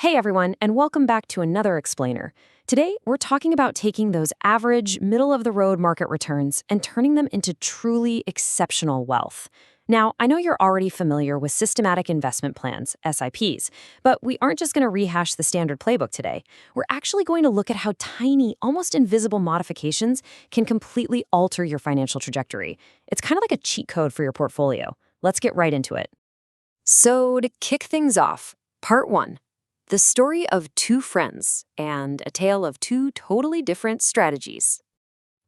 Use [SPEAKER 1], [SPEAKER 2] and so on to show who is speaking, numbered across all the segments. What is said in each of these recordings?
[SPEAKER 1] Hey everyone, and welcome back to another explainer. Today, we're talking about taking those average, middle-of-the-road market returns and turning them into truly exceptional wealth. Now, I know you're already familiar with systematic investment plans, SIPs, but we aren't just going to rehash the standard playbook today. We're actually going to look at how tiny, almost invisible modifications can completely alter your financial trajectory. It's kind of like a cheat code for your portfolio. Let's get right into it. So, to kick things off, Part 1. The story of two friends and a tale of two totally different strategies.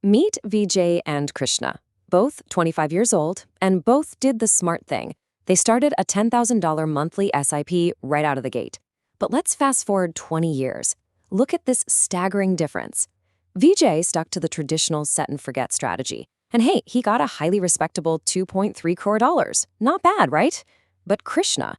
[SPEAKER 1] Meet Vijay and Krishna, both 25 years old, and both did the smart thing. They started a $10,000 monthly SIP right out of the gate. But let's fast forward 20 years. Look at this staggering difference. Vijay stuck to the traditional set-and-forget strategy. And hey, he got a highly respectable 2.3 crore dollars. Not bad, right? But Krishna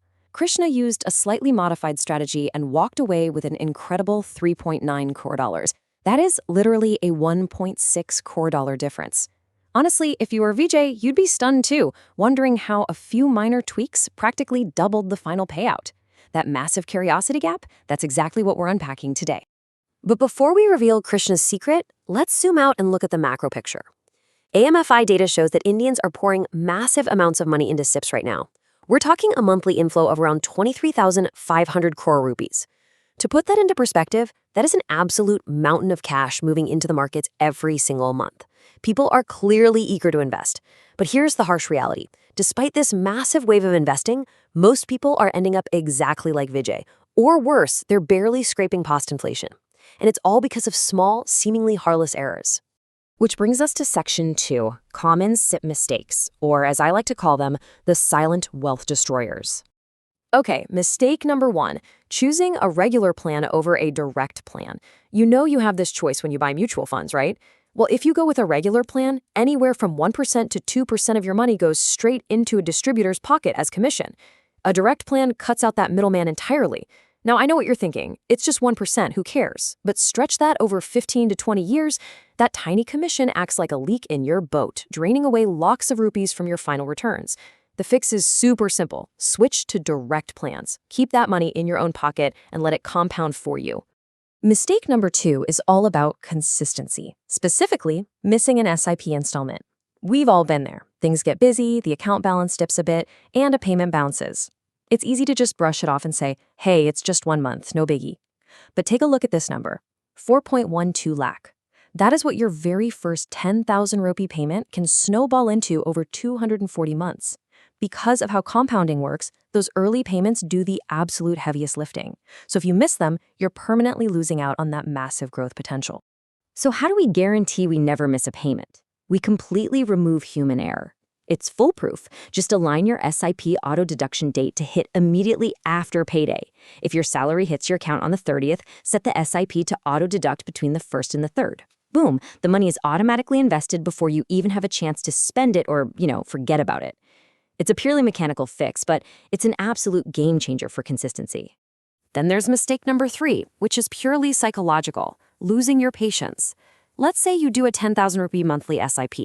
[SPEAKER 1] used a slightly modified strategy and walked away with an incredible 3.9 crore dollars. That is literally a 1.6 crore dollar difference. Honestly, if you were Vijay, you'd be stunned too, wondering how a few minor tweaks practically doubled the final payout. That massive curiosity gap, that's exactly what we're unpacking today. But before we reveal Krishna's secret, let's zoom out and look at the macro picture. AMFI data shows that Indians are pouring massive amounts of money into SIPs right now. We're talking a monthly inflow of around 23,500 crore rupees. To put that into perspective, that is an absolute mountain of cash moving into the markets every single month. People are clearly eager to invest. But here's the harsh reality. Despite this massive wave of investing, most people are ending up exactly like Vijay. Or worse, they're barely scraping past inflation. And it's all because of small, seemingly harmless errors. Which brings us to Section 2, Common SIP Mistakes, or as I like to call them, the silent wealth destroyers. Okay, mistake number 1, choosing a regular plan over a direct plan. You know you have this choice when you buy mutual funds, right? Well, if you go with a regular plan, anywhere from 1% to 2% of your money goes straight into a distributor's pocket as commission. A direct plan cuts out that middleman entirely. Now, I know what you're thinking. It's just 1%, who cares? But stretch that over 15 to 20 years, that tiny commission acts like a leak in your boat, draining away lakhs of rupees from your final returns. The fix is super simple. Switch to direct plans. Keep that money in your own pocket and let it compound for you. Mistake number 2 is all about consistency, specifically missing an SIP installment. We've all been there. Things get busy, the account balance dips a bit, and a payment bounces. It's easy to just brush it off and say, hey, it's just 1 month, no biggie. But take a look at this number, 4.12 lakh. That is what your very first 10,000 rupee payment can snowball into over 240 months. Because of how compounding works, those early payments do the absolute heaviest lifting. So if you miss them, you're permanently losing out on that massive growth potential. So how do we guarantee we never miss a payment? We completely remove human error. It's foolproof. Just align your SIP auto-deduction date to hit immediately after payday. If your salary hits your account on the 30th, set the SIP to auto-deduct between the 1st and the 3rd. Boom, the money is automatically invested before you even have a chance to spend it or, forget about it. It's a purely mechanical fix, but it's an absolute game changer for consistency. Then there's mistake number 3, which is purely psychological, losing your patience. Let's say you do a 10,000 rupee monthly SIP.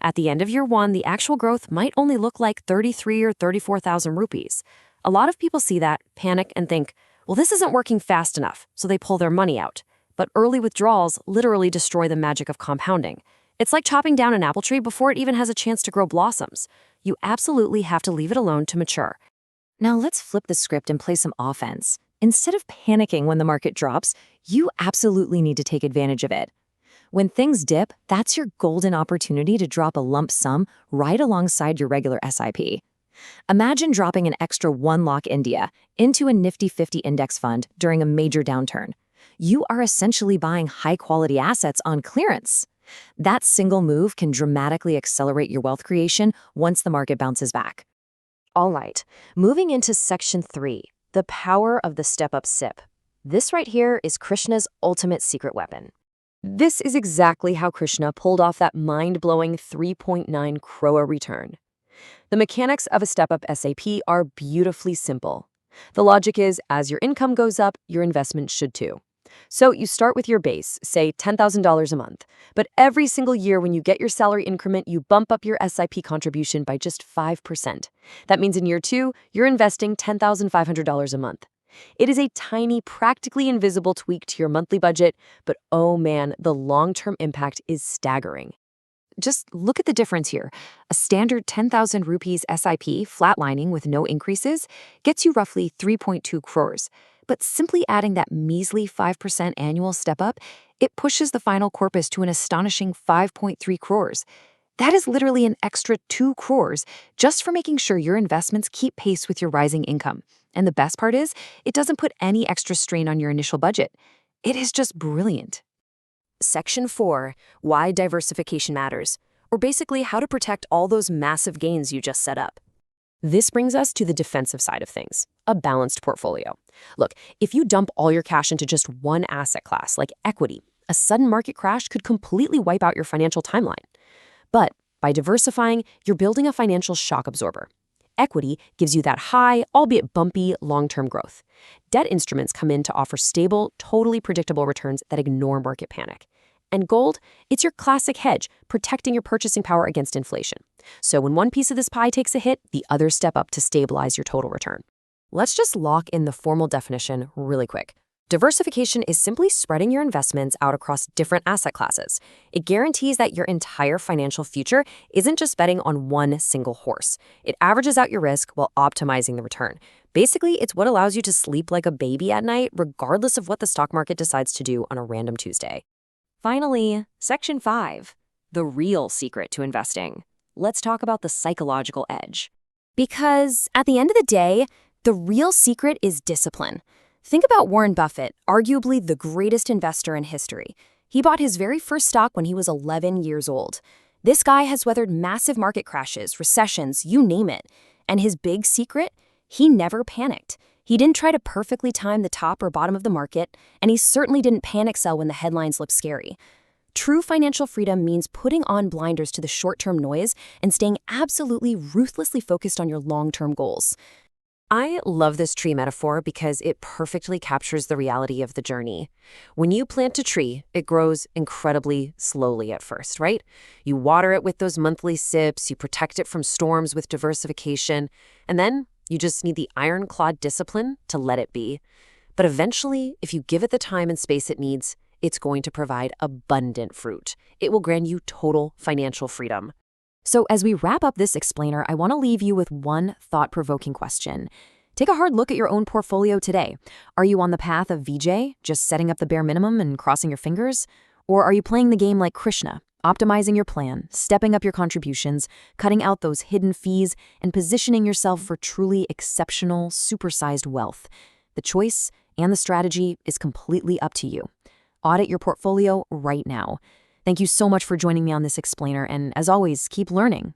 [SPEAKER 1] At the end of year 1, the actual growth might only look like 33 or 34,000 rupees. A lot of people see that, panic, and think, well, this isn't working fast enough, so they pull their money out. But early withdrawals literally destroy the magic of compounding. It's like chopping down an apple tree before it even has a chance to grow blossoms. You absolutely have to leave it alone to mature. Now let's flip the script and play some offense. Instead of panicking when the market drops, you absolutely need to take advantage of it. When things dip, that's your golden opportunity to drop a lump sum right alongside your regular SIP. Imagine dropping an extra 1 lakh India into a Nifty 50 index fund during a major downturn. You are essentially buying high-quality assets on clearance. That single move can dramatically accelerate your wealth creation once the market bounces back. All right, moving into Section 3, the power of the step-up SIP. This right here is Krishna's ultimate secret weapon. This is exactly how Krishna pulled off that mind-blowing 3.9 crore return. The mechanics of a step-up SIP are beautifully simple. The logic is, as your income goes up, your investment should too. So you start with your base, say $10,000 a month, but every single year when you get your salary increment, you bump up your SIP contribution by just 5%. That means in year 2, you're investing $10,500 a month. It is a tiny, practically invisible tweak to your monthly budget, but oh man, the long-term impact is staggering. Just look at the difference here. A standard 10,000 rupees SIP, flatlining with no increases, gets you roughly 3.2 crores. But simply adding that measly 5% annual step up, it pushes the final corpus to an astonishing 5.3 crores. That is literally an extra 2 crores just for making sure your investments keep pace with your rising income. And the best part is, it doesn't put any extra strain on your initial budget. It is just brilliant. Section 4, Why Diversification Matters, or basically how to protect all those massive gains you just set up. This brings us to the defensive side of things, a balanced portfolio. Look, if you dump all your cash into just one asset class, like equity, a sudden market crash could completely wipe out your financial timeline. But by diversifying, you're building a financial shock absorber. Equity gives you that high, albeit bumpy, long-term growth. Debt instruments come in to offer stable, totally predictable returns that ignore market panic. And gold, it's your classic hedge, protecting your purchasing power against inflation. So when one piece of this pie takes a hit, the others step up to stabilize your total return. Let's just lock in the formal definition really quick. Diversification is simply spreading your investments out across different asset classes. It guarantees that your entire financial future isn't just betting on one single horse. It averages out your risk while optimizing the return. Basically, it's what allows you to sleep like a baby at night, regardless of what the stock market decides to do on a random Tuesday. Finally, Section 5, the real secret to investing. Let's talk about the psychological edge. Because at the end of the day, the real secret is discipline. Think about Warren Buffett, arguably the greatest investor in history. He bought his very first stock when he was 11 years old. This guy has weathered massive market crashes, recessions, you name it. And his big secret? He never panicked. He didn't try to perfectly time the top or bottom of the market, and he certainly didn't panic sell when the headlines looked scary. True financial freedom means putting on blinders to the short-term noise and staying absolutely ruthlessly focused on your long-term goals. I love this tree metaphor because it perfectly captures the reality of the journey. When you plant a tree, it grows incredibly slowly at first, right? You water it with those monthly sips, you protect it from storms with diversification, and then you just need the ironclad discipline to let it be. But eventually, if you give it the time and space it needs, it's going to provide abundant fruit. It will grant you total financial freedom. So as we wrap up this explainer, I want to leave you with one thought-provoking question. Take a hard look at your own portfolio today. Are you on the path of Vijay, just setting up the bare minimum and crossing your fingers? Or are you playing the game like Krishna, optimizing your plan, stepping up your contributions, cutting out those hidden fees, and positioning yourself for truly exceptional, supersized wealth? The choice and the strategy is completely up to you. Audit your portfolio right now. Thank you so much for joining me on this explainer, and as always, keep learning.